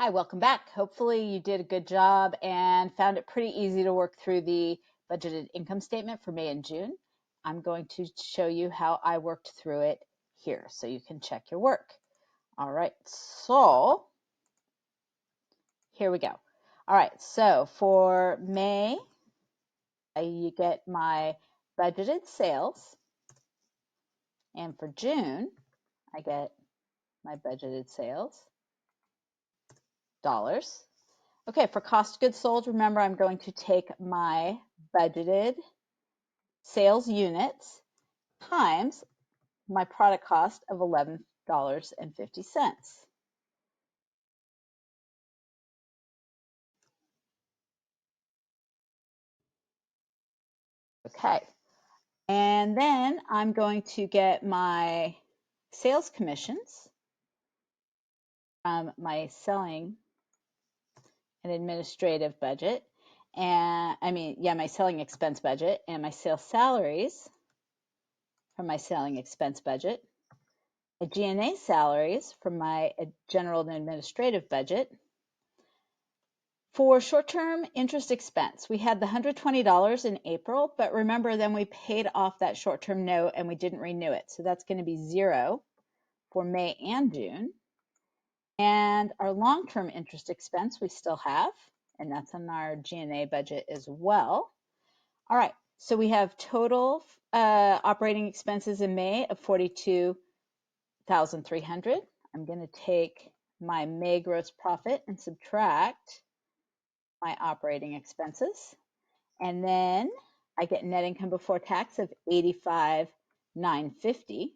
Hi, welcome back. Hopefully you did a good job and found it pretty easy to work through the budgeted income statement for May and June. I'm going to show you how I worked through it here so you can check your work. All right, so here we go. All right, so for May, you get my budgeted sales, and for June, I get my budgeted sales, dollars. Okay, for cost of goods sold, remember I'm going to take my budgeted sales units times my product cost of $11.50. Okay, and then I'm going to get my sales commissions from my selling and administrative budget, and my selling expense budget, and my sales salaries from my selling expense budget, my G&A salaries from my general and administrative budget. For short-term interest expense, we had the $120 in April, but remember then we paid off that short-term note and we didn't renew it. So that's going to be zero for May and June. And our long-term interest expense we still have, and that's in our G&A budget as well. All right, so we have total operating expenses in May of $42,300. I'm going to take my May gross profit and subtract my operating expenses. And then I get net income before tax of $85,950.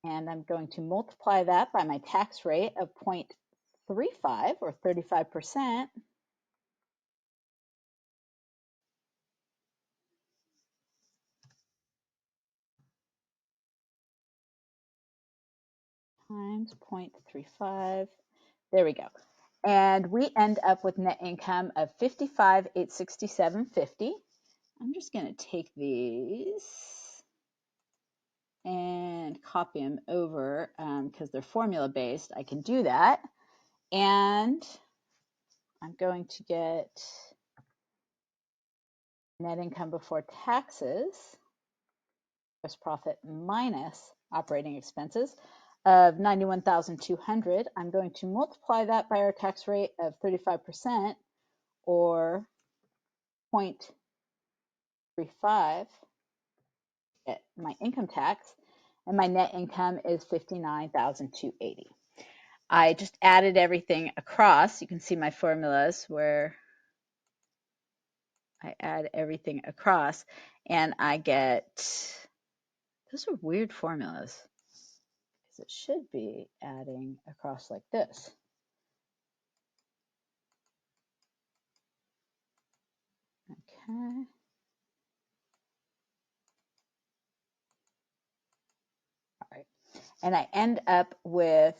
And I'm going to multiply that by my tax rate of 0.35 or 35%. Times 0.35. There we go. And we end up with net income of $55,867.50. I'm just going to take these and copy them over because they're formula based. I can do that. And I'm going to get net income before taxes, gross profit minus operating expenses of $91,200. I'm going to multiply that by our tax rate of 35% or 0.35, get my income tax, and my net income is $59,280. I just added everything across. You can see my formulas where I add everything across and I get, those are weird formulas because it should be adding across like this. Okay. All right. And I end up with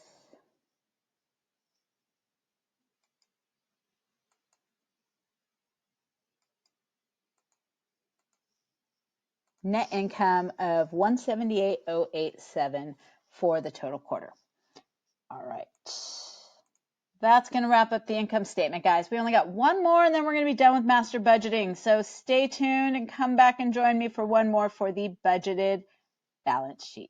net income of $178,087 for the total quarter. All right. That's going to wrap up the income statement, guys. We only got one more and then we're going to be done with master budgeting. So stay tuned and come back and join me for one more for the budgeted balance sheet.